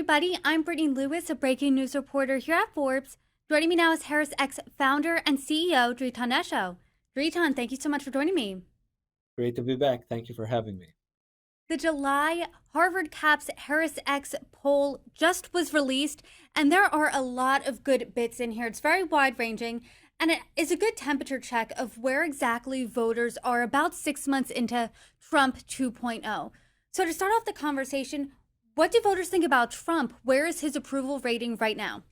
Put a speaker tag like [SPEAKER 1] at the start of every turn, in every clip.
[SPEAKER 1] everybody. I'm Brittany Lewis, a breaking news reporter here at Forbes. Joining me now is HarrisX founder and CEO, Dritan Nesho. Dritan, thank you so much for joining me.
[SPEAKER 2] Great to be back. Thank you for having me.
[SPEAKER 1] The July Harvard Caps HarrisX poll just was released, and there are a lot of good bits in here. It's very wide ranging, and it is a good temperature check of where exactly voters are about 6 months into Trump 2.0. So, to start off the conversation, what do voters think about Trump? Where is his approval rating right now?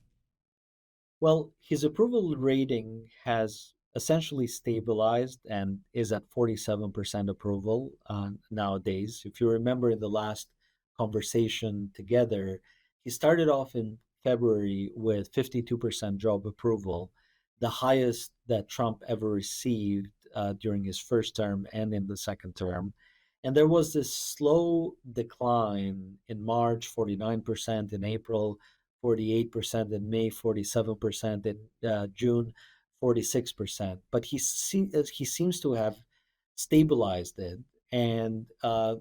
[SPEAKER 2] Well, his approval rating has essentially stabilized and is at 47% approval nowadays. If you remember in the last conversation together, he started off in February with 52% job approval, the highest that Trump ever received during his first term and in the second term. And there was this slow decline in March, 49%, in April, 48% in May, 47% in June, 46%. But he seems to have stabilized it. And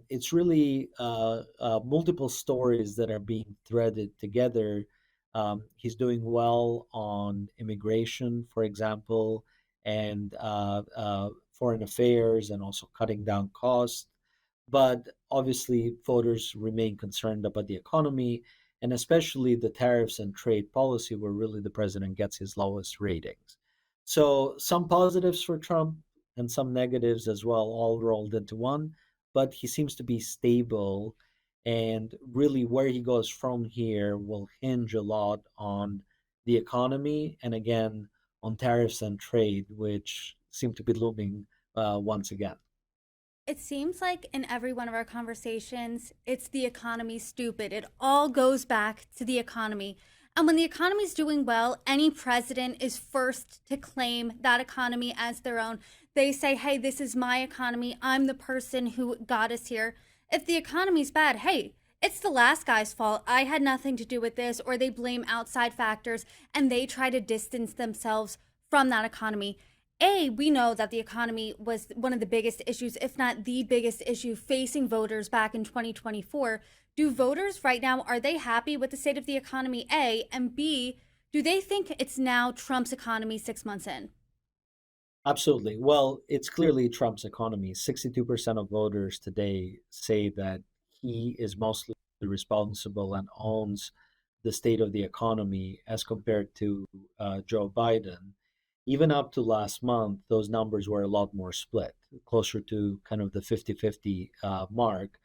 [SPEAKER 2] it's really multiple stories that are being threaded together. He's doing well on immigration, for example, and foreign affairs, and also cutting down costs. But obviously, voters remain concerned about the economy and especially the tariffs and trade policy, where really the president gets his lowest ratings. So, some positives for Trump and some negatives as well, all rolled into one. But he seems to be stable. And really, where he goes from here will hinge a lot on the economy and again on tariffs and trade, which seem to be looming once again.
[SPEAKER 1] It seems like in every one of our conversations, it's the economy stupid. It all goes back to the economy. And when the economy's doing well, any president is first to claim that economy as their own. They say, hey, this is my economy. I'm the person who got us here. If the economy's bad, hey, it's the last guy's fault. I had nothing to do with this. Or they blame outside factors and they try to distance themselves from that economy. We know that the economy was one of the biggest issues, if not the biggest issue facing voters back in 2024. Do voters right now, are they happy with the state of the economy? A, and B, do they think it's now Trump's economy 6 months in?
[SPEAKER 2] Absolutely. Well, it's clearly Trump's economy. 62% of voters today say that he is mostly responsible and owns the state of the economy as compared to Joe Biden. Even up to last month, those numbers were a lot more split, closer to kind of the 50-50 mark.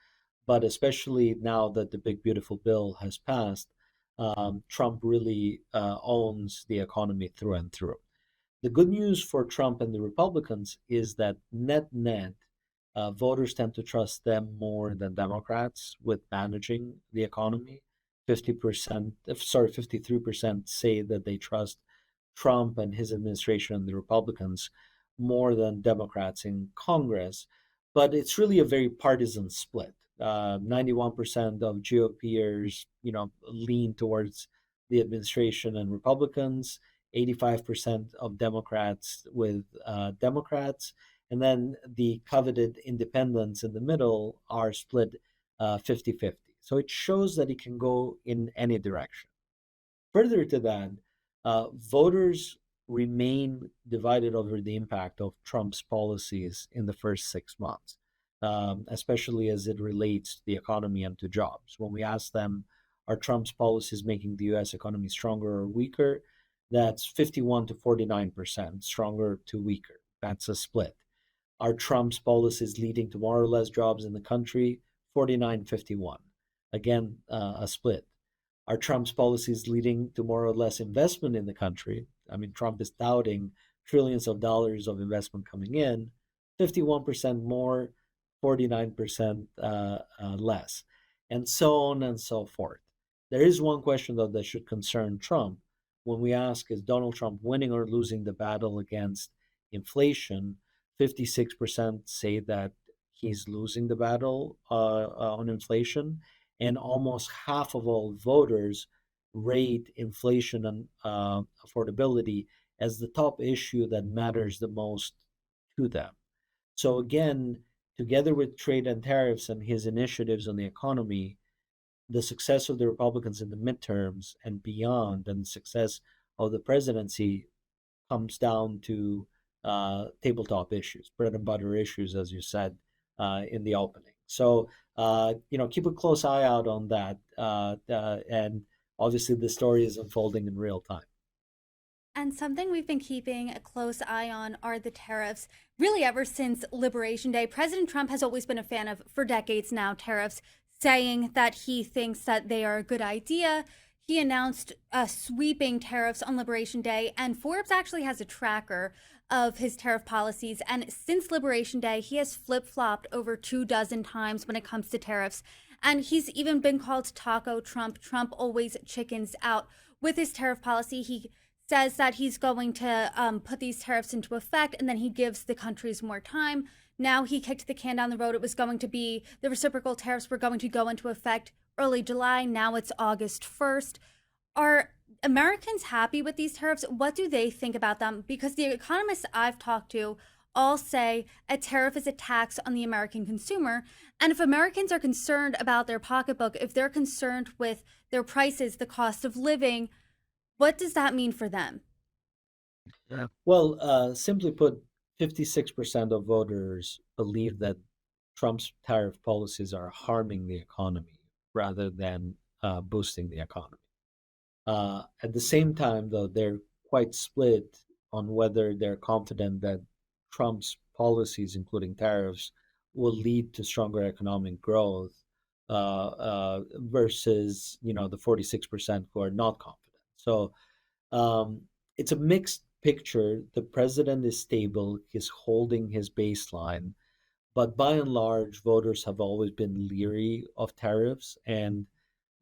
[SPEAKER 2] But especially now that the big, beautiful bill has passed, Trump really owns the economy through and through. The good news for Trump and the Republicans is that net net, voters tend to trust them more than Democrats with managing the economy. 53% say that they trust Trump and his administration and the Republicans more than Democrats in Congress. But it's really a very partisan split. 91% of GOPers, lean towards the administration and Republicans. 85% of Democrats with Democrats, and then the coveted independents in the middle are split 50-50. So it shows that it can go in any direction. Further to that, voters remain divided over the impact of Trump's policies in the first 6 months, especially as it relates to the economy and to jobs. When we ask them, are Trump's policies making the US economy stronger or weaker? That's 51 to 49%, stronger to weaker. That's a split. Are Trump's policies leading to more or less jobs in the country? 49-51. Again, a split. Are Trump's policies leading to more or less investment in the country? I mean, Trump is touting trillions of dollars of investment coming in, 51% more, 49% less, and so on and so forth. There is one question, though, that should concern Trump. When we ask, is Donald Trump winning or losing the battle against inflation, 56% say that he's losing the battle on inflation, and almost half of all voters rate inflation and affordability as the top issue that matters the most to them. So again, together with trade and tariffs and his initiatives on the economy, the success of the Republicans in the midterms and beyond, and the success of the presidency comes down to tabletop issues, bread and butter issues, as you said in the opening. So, keep a close eye out on that. And obviously, the story is unfolding in real time.
[SPEAKER 1] And something we've been keeping a close eye on are the tariffs. Really, ever since Liberation Day, President Trump has always been a fan of, for decades now, tariffs, saying that he thinks that they are a good idea. He announced sweeping tariffs on Liberation Day, and Forbes actually has a tracker of his tariff policies. And since Liberation Day, he has flip flopped over 2 dozen times when it comes to tariffs. And he's even been called Taco Trump. Trump always chickens out with his tariff policy. He says that he's going to put these tariffs into effect, and then he gives the countries more time. Now he kicked the can down the road. It was going to be the reciprocal tariffs were going to go into effect early July. Now it's August 1st. Are Americans happy with these tariffs? What do they think about them? Because the economists I've talked to all say a tariff is a tax on the American consumer. And if Americans are concerned about their pocketbook, if they're concerned with their prices, the cost of living, what does that mean for them?
[SPEAKER 2] Yeah. Well, simply put, 56% of voters believe that Trump's tariff policies are harming the economy rather than boosting the economy. At the same time, though, they're quite split on whether they're confident that Trump's policies, including tariffs, will lead to stronger economic growth versus, the 46% who are not confident. So it's a mixed picture. The president is stable, he's holding his baseline, but by and large, voters have always been leery of tariffs and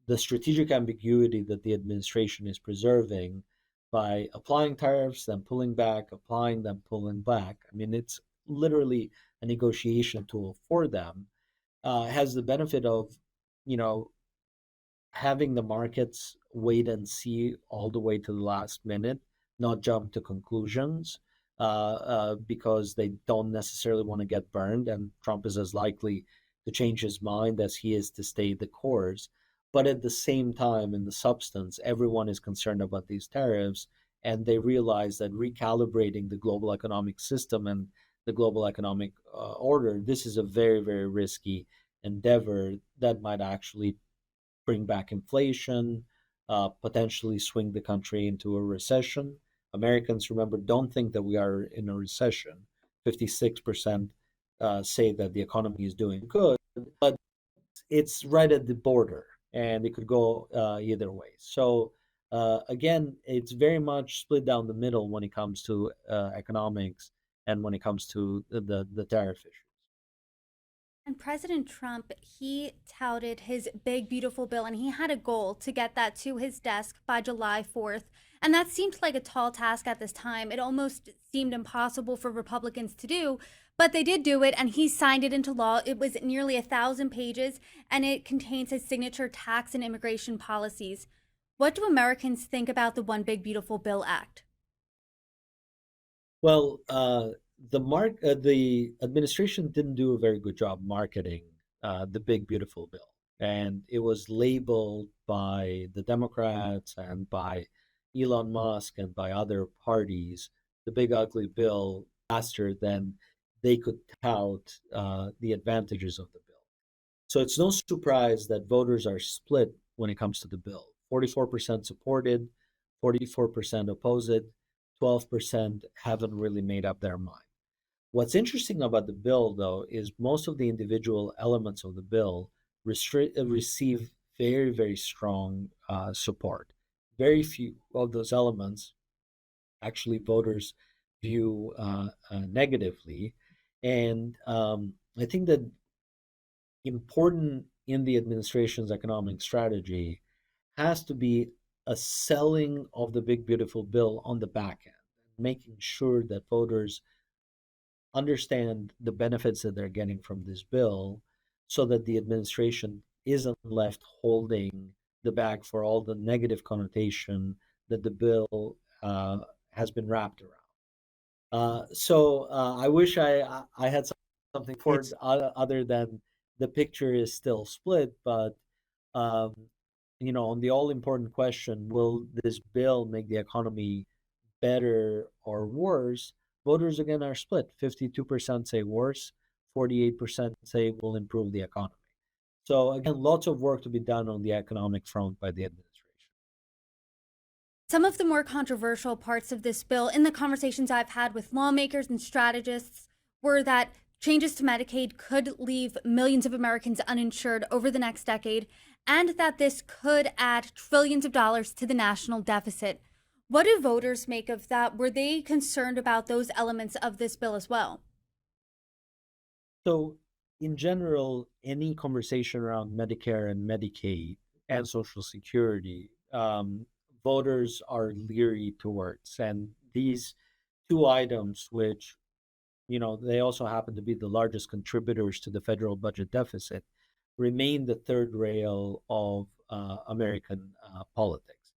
[SPEAKER 2] the strategic ambiguity that the administration is preserving by applying tariffs, then pulling back, applying, then pulling back. I mean, it's literally a negotiation tool for them. Has the benefit of, you know, having the markets wait and see all the way to the last minute, not jump to conclusions, because they don't necessarily want to get burned, and Trump is as likely to change his mind as he is to stay the course. But at the same time, in the substance, everyone is concerned about these tariffs, and they realize that recalibrating the global economic system and the global economic order, this is a very, very risky endeavor that might actually bring back inflation, potentially swing the country into a recession. Americans, remember, don't think that we are in a recession. 56% say that the economy is doing good, but it's right at the border and it could go either way. So, again, it's very much split down the middle when it comes to economics and when it comes to the tariff issue.
[SPEAKER 1] And President Trump, he touted his big, beautiful bill, and he had a goal to get that to his desk by July 4th. And that seemed like a tall task at this time. It almost seemed impossible for Republicans to do, but they did do it, and he signed it into law. It was nearly 1,000 pages, and it contains his signature tax and immigration policies. What do Americans think about the One Big Beautiful Bill Act?
[SPEAKER 2] Well, the administration didn't do a very good job marketing the big beautiful bill, and it was labeled by the Democrats and by Elon Musk and by other parties the big ugly bill faster than they could tout the advantages of the bill. So it's no surprise that voters are split when it comes to the bill. 44% supported, 44% oppose it, 12% haven't really made up their mind. What's interesting about the bill, though, is most of the individual elements of the bill receive very, very strong support. Very few of those elements actually voters view negatively. And I think that important in the administration's economic strategy has to be a selling of the big, beautiful bill on the back end, making sure that voters understand the benefits that they're getting from this bill so that the administration isn't left holding the bag for all the negative connotation that the bill has been wrapped around. I wish I had something for it
[SPEAKER 3] It's
[SPEAKER 2] other than the picture is still split, but Um, on the all important question, will this bill make the economy better or worse? Voters again are split. 52% say worse, 48% say will improve the economy. So again, lots of work to be done on the economic front by the administration.
[SPEAKER 1] Some of the more controversial parts of this bill, in the conversations I've had with lawmakers and strategists, were that changes to Medicaid could leave millions of Americans uninsured over the next decade, and that this could add trillions of dollars to the national deficit. What do voters make of that? Were they concerned about those elements of this bill as well?
[SPEAKER 2] So, in general, any conversation around Medicare and Medicaid and Social Security, voters are leery towards. And these two items, which, they also happen to be the largest contributors to the federal budget deficit, remain the third rail of American politics.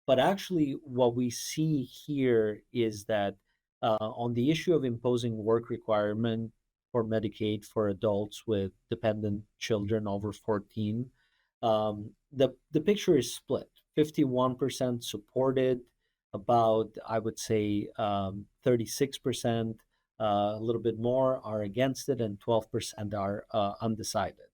[SPEAKER 2] But actually, what we see here is that on the issue of imposing work requirement for Medicaid for adults with dependent children over 14, the picture is split. 51% supported, about, I would say, 36%, a little bit more are against it, and 12% are undecided.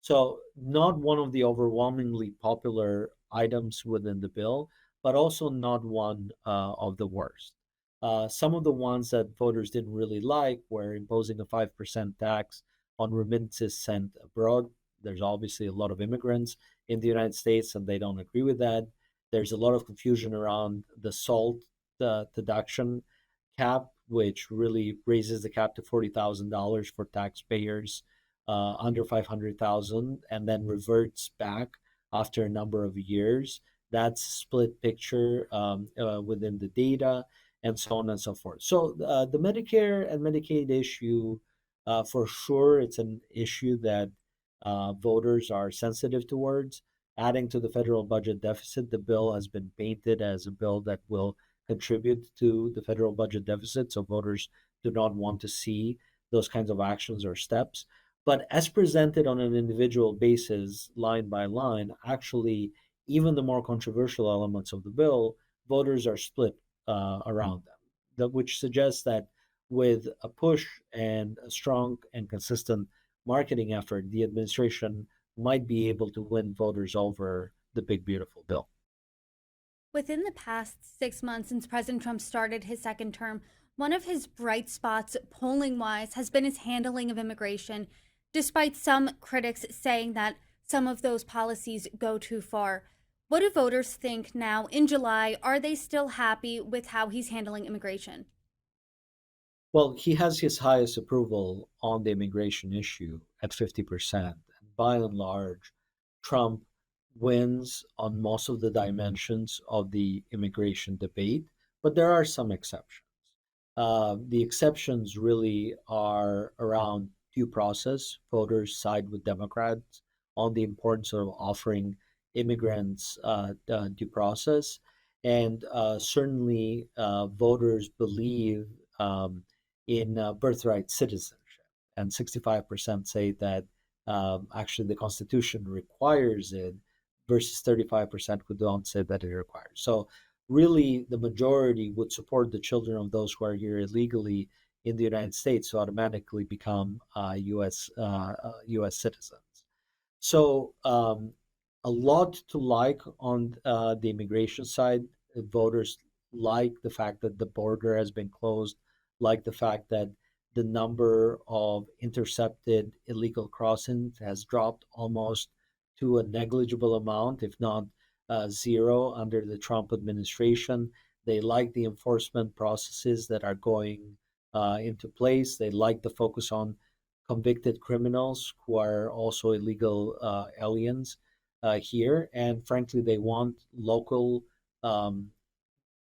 [SPEAKER 2] So, not one of the overwhelmingly popular items within the bill, but also not one of the worst. Some of the ones that voters didn't really like were imposing a 5% tax on remittances sent abroad. There's obviously a lot of immigrants in the United States, and they don't agree with that. There's a lot of confusion around the SALT deduction cap, which really raises the cap to $40,000 for taxpayers under 500,000, and then reverts back after a number of years. That's split picture within the data, and so on and so forth. So the Medicare and Medicaid issue, for sure, it's an issue that voters are sensitive towards. Adding to the federal budget deficit, the bill has been painted as a bill that will contribute to the federal budget deficit. So voters do not want to see those kinds of actions or steps. But as presented on an individual basis, line by line, actually, even the more controversial elements of the bill, voters are split around them, which suggests that with a push and a strong and consistent marketing effort, the administration might be able to win voters over the big, beautiful bill.
[SPEAKER 1] Within the past 6 months since President Trump started his second term, one of his bright spots, polling wise, has been his handling of immigration, despite some critics saying that some of those policies go too far. What do voters think now in July? Are they still happy with how he's handling immigration?
[SPEAKER 2] Well, he has his highest approval on the immigration issue at 50%. And by and large, Trump wins on most of the dimensions of the immigration debate, but there are some exceptions. The exceptions really are around due process. Voters side with Democrats on the importance of offering immigrants due process. And certainly, voters believe in birthright citizenship. And 65% say that actually the Constitution requires it, versus 35% who don't say that it requires. So really the majority would support the children of those who are here illegally in the United States to automatically become U.S. citizens. So a lot to like on the immigration side. Voters like the fact that the border has been closed, like the fact that the number of intercepted illegal crossings has dropped almost to a negligible amount, if not zero, under the Trump administration. They like the enforcement processes that are going into place. They like the focus on convicted criminals who are also illegal aliens here. And frankly, they want local um,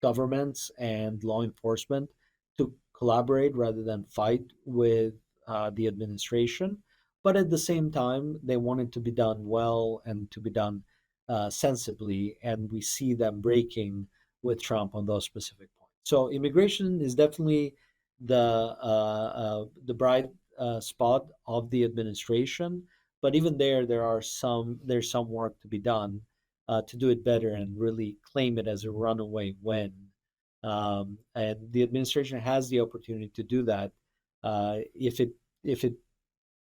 [SPEAKER 2] governments and law enforcement to collaborate rather than fight with the administration. But at the same time, they want it to be done well and to be done sensibly. And we see them breaking with Trump on those specific points. So immigration is definitely the bright spot of the administration. But even there's some work to be done to do it better and really claim it as a runaway win. And the administration has the opportunity to do that if it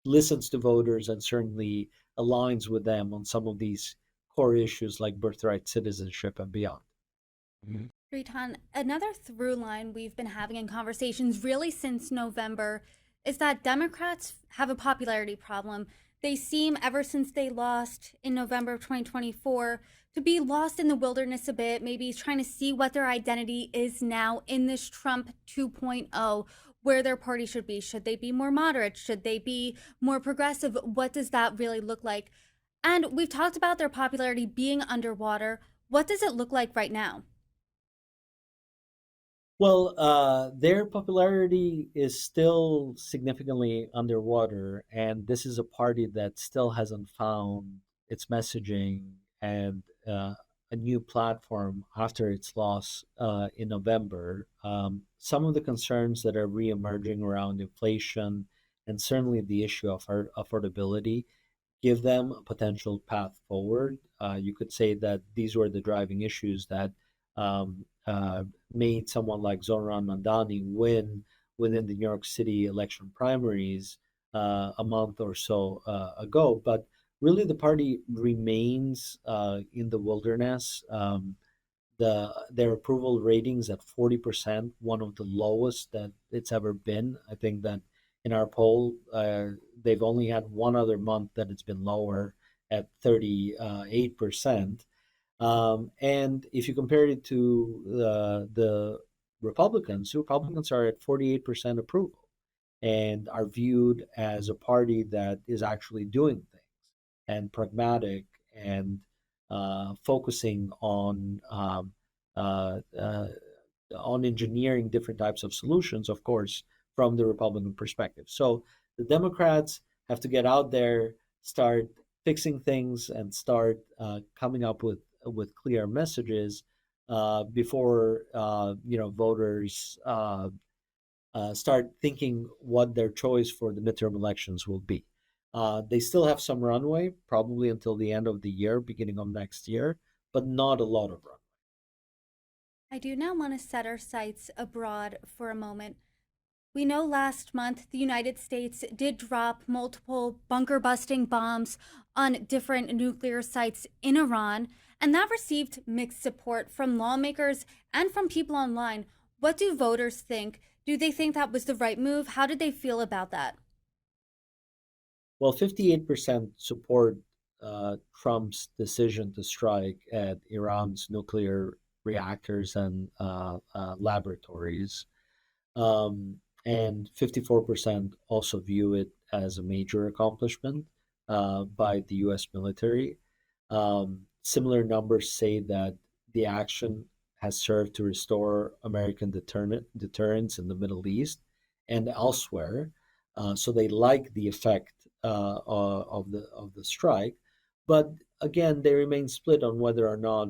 [SPEAKER 2] listens to voters and certainly aligns with them on some of these core issues like birthright citizenship and beyond.
[SPEAKER 1] Dritan, another through line we've been having in conversations really since November is that Democrats have a popularity problem. They seem, ever since they lost in November of 2024, to be lost in the wilderness a bit, maybe trying to see what their identity is now in this Trump 2.0, where their party should be. Should they be more moderate? Should they be more progressive? What does that really look like? And we've talked about their popularity being underwater. What does it look like right now?
[SPEAKER 2] Well, their popularity is still significantly underwater, and this is a party that still hasn't found its messaging and a new platform after its loss in November. Some of the concerns that are reemerging around inflation and certainly the issue of affordability give them a potential path forward. You could say that these were the driving issues that um, uh, made someone like Zohran Mamdani win within the New York City election primaries a month or so ago. But really, the party remains in the wilderness. Their approval ratings at 40%, one of the lowest that it's ever been. I think that in our poll, they've only had one other month that it's been lower at 38%. And if you compare it to the Republicans are at 48% approval and are viewed as a party that is actually doing things and pragmatic and focusing uh, uh, on engineering different types of solutions, of course, from the Republican perspective. So the Democrats have to get out there, start fixing things, and start coming up with clear messages before voters start thinking what their choice for the midterm elections will be. They still have some runway, probably until the end of the year, beginning of next year, but not a lot of runway.
[SPEAKER 1] I do now want to set our sights abroad for a moment. We know last month the United States did drop multiple bunker busting bombs on different nuclear sites in Iran, and that received mixed support from lawmakers and from people online. What do voters think? Do they think that was the right move? How did they feel about that?
[SPEAKER 2] Well, 58% support Trump's decision to strike at Iran's nuclear reactors and laboratories. And 54% also view it as a major accomplishment by the US military. Similar numbers say that the action has served to restore American deterrence in the Middle East and elsewhere. So they like the effect of the strike, but again, they remain split on whether or not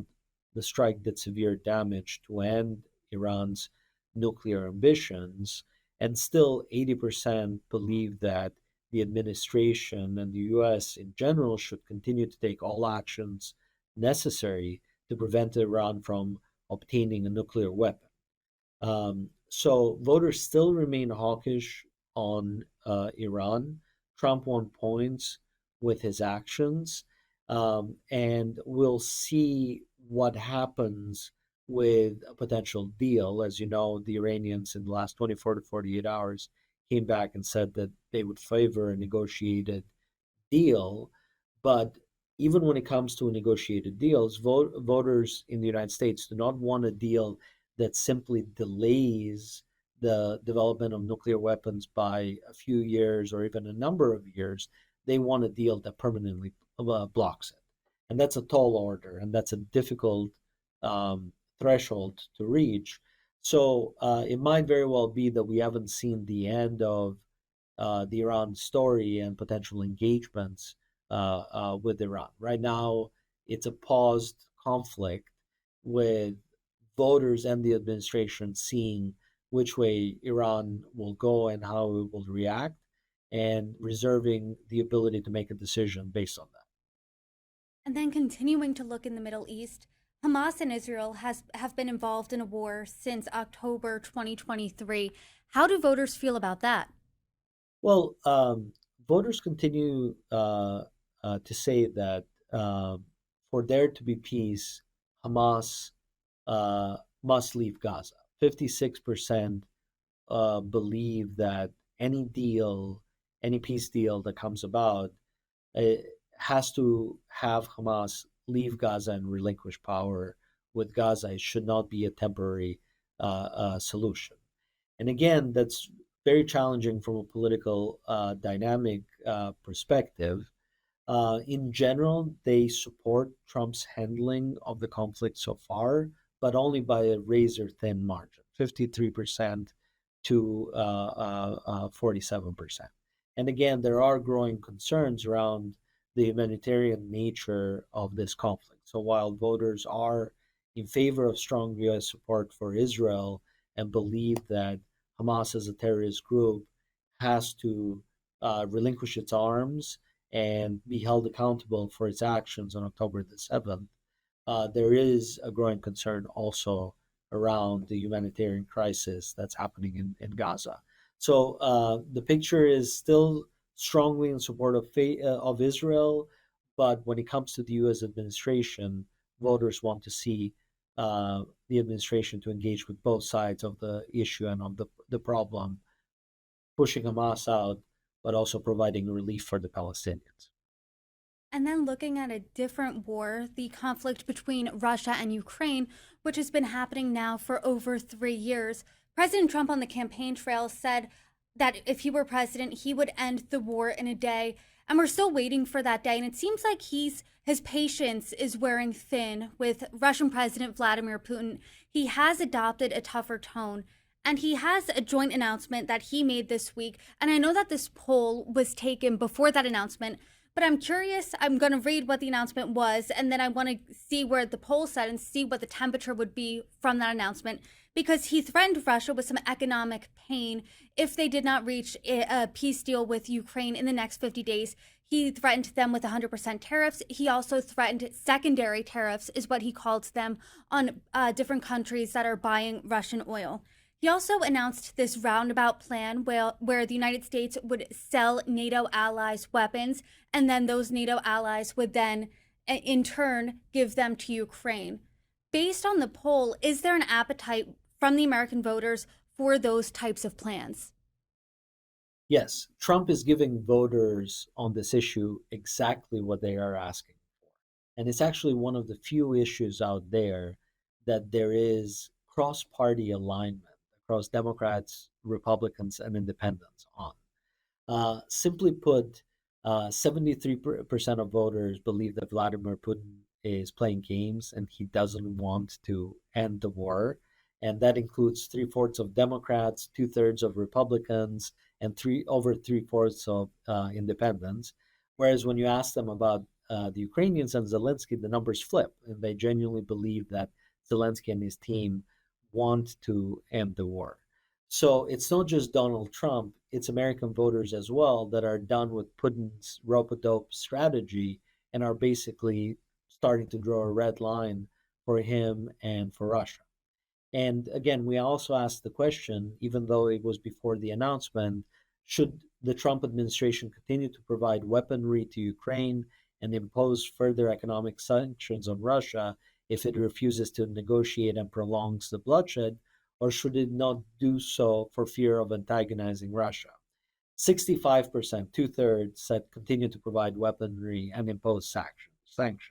[SPEAKER 2] the strike did severe damage to end Iran's nuclear ambitions. And still, 80% believe that the administration and the US in general should continue to take all actions necessary to prevent Iran from obtaining a nuclear weapon. So voters still remain hawkish on Iran. Trump won points with his actions, and we'll see what happens with a potential deal. As you know, the Iranians in the last 24 to 48 hours came back and said that they would favor a negotiated deal. But even when it comes to negotiated deals, voters in the United States do not want a deal that simply delays the development of nuclear weapons by a few years or even a number of years. They want a deal that permanently blocks it. And that's a tall order, and that's a difficult threshold to reach. So it might very well be that we haven't seen the end of the Iran story and potential engagements with Iran. Right now, it's a paused conflict with voters and the administration seeing which way Iran will go and how it will react. and reserving the ability to make a decision based on that.
[SPEAKER 1] And then continuing to look in the Middle East, Hamas and Israel have been involved in a war since October 2023. How do voters feel about that?
[SPEAKER 2] Well, voters continue to say that for there to be peace, Hamas must leave Gaza. 56% believe that any deal, any peace deal that comes about, it has to have Hamas leave Gaza and relinquish power with Gaza. It should not be a temporary solution. And again, that's very challenging from a political dynamic perspective. In general, they support Trump's handling of the conflict so far, but only by a razor thin margin, 53% to 47%. And again, there are growing concerns around the humanitarian nature of this conflict. So while voters are in favor of strong U.S. support for Israel and believe that Hamas as a terrorist group has to relinquish its arms and be held accountable for its actions on October the 7th, there is a growing concern also around the humanitarian crisis that's happening in Gaza. So the picture is still strongly in support of Israel, but when it comes to the U.S. administration, voters want to see the administration to engage with both sides of the issue and of the problem, pushing Hamas out, but also providing relief for the Palestinians.
[SPEAKER 1] And then looking at a different war, the conflict between Russia and Ukraine, which has been happening now for over 3 years. President Trump on the campaign trail said that if he were president, he would end the war in a day. And we're still waiting for that day. And it seems like his patience is wearing thin with Russian President Vladimir Putin. He has adopted a tougher tone. And he has a joint announcement that he made this week. And I know that this poll was taken before that announcement, but I'm curious. I'm going to read what the announcement was, and then I want to see where the poll said and see what the temperature would be from that announcement, because he threatened Russia with some economic pain if they did not reach a peace deal with Ukraine in the next 50 days. He threatened them with 100% tariffs. He also threatened secondary tariffs, is what he called them, on different countries that are buying Russian oil. He also announced this roundabout plan where the United States would sell NATO allies weapons, and then those NATO allies would then, in turn, give them to Ukraine. Based on the poll, is there an appetite from the American voters for those types of plans?
[SPEAKER 2] Yes, Trump is giving voters on this issue exactly what they are asking for. And it's actually one of the few issues out there that there is cross party alignment across Democrats, Republicans, and independents on. Simply put, 73% of voters believe that Vladimir Putin is playing games and he doesn't want to end the war. And that includes three-fourths of Democrats, two-thirds of Republicans, and over three-fourths of independents. Whereas when you ask them about the Ukrainians and Zelensky, the numbers flip, and they genuinely believe that Zelensky and his team want to end the war. So it's not just Donald Trump, it's American voters as well that are done with Putin's rope-a-dope strategy and are basically starting to draw a red line for him and for Russia. And again, we also asked the question, even though it was before the announcement, should the Trump administration continue to provide weaponry to Ukraine and impose further economic sanctions on Russia if it refuses to negotiate and prolongs the bloodshed, or should it not do so for fear of antagonizing Russia? 65%, two-thirds, said continue to provide weaponry and impose sanctions.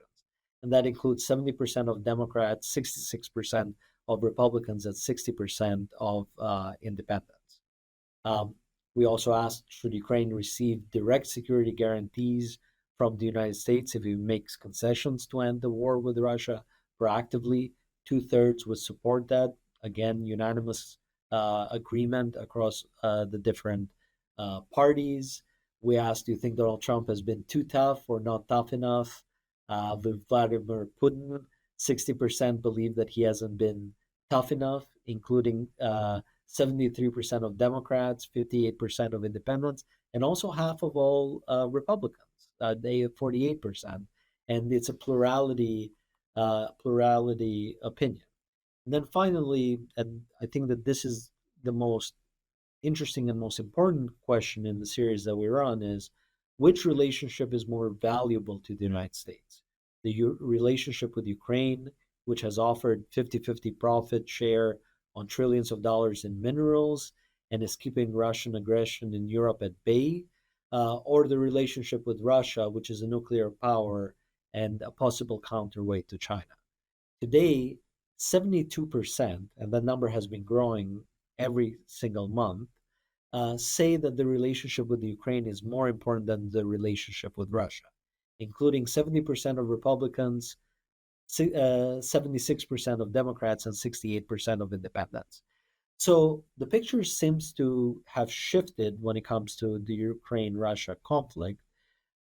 [SPEAKER 2] And that includes 70% of Democrats, 66% of Republicans, and 60% of independents. We also asked, should Ukraine receive direct security guarantees from the United States if it makes concessions to end the war with Russia proactively? Two-thirds would support that. Again, unanimous agreement across the different parties. We asked, do you think Donald Trump has been too tough or not tough enough? With Vladimir Putin, 60% believe that he hasn't been tough enough, including 73% of Democrats, 58% of independents, and also half of all Republicans. They have 48%, and it's a plurality opinion. And then finally, and I think that this is the most interesting and most important question in the series that we're on, is which relationship is more valuable to the United States? The relationship with Ukraine, which has offered 50-50 profit share on trillions of dollars in minerals and is keeping Russian aggression in Europe at bay, or the relationship with Russia, which is a nuclear power and a possible counterweight to China. Today, 72%, and that number has been growing every single month, say that the relationship with Ukraine is more important than the relationship with Russia, including 70% of Republicans, 76% of Democrats, and 68% of independents. So the picture seems to have shifted when it comes to the Ukraine Russia conflict.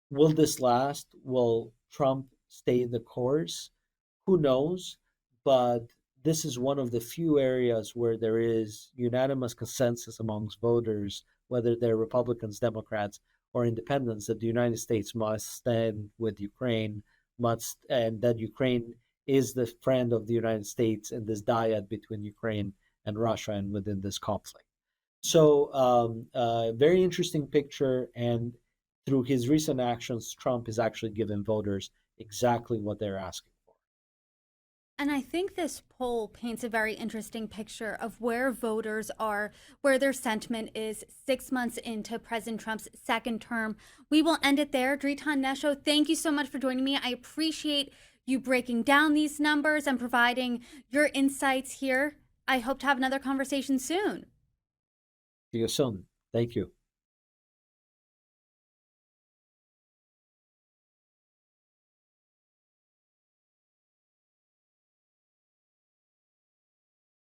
[SPEAKER 2] Will this last? Will Trump stay the course? Who knows? But this is one of the few areas where there is unanimous consensus amongst voters, whether they're Republicans, Democrats, or independents, that the United States must stand with Ukraine, and that Ukraine is the friend of the United States in this dyad between Ukraine and Russia and within this conflict. So, very interesting picture. And through his recent actions, Trump is actually giving voters exactly what they're asking for.
[SPEAKER 1] And I think this poll paints a very interesting picture of where voters are, where their sentiment is 6 months into President Trump's second term. We will end it there. Dritan, Nesho, thank you so much for joining me. I appreciate you breaking down these numbers and providing your insights here. I hope to have another conversation soon.
[SPEAKER 2] See you soon. Thank you.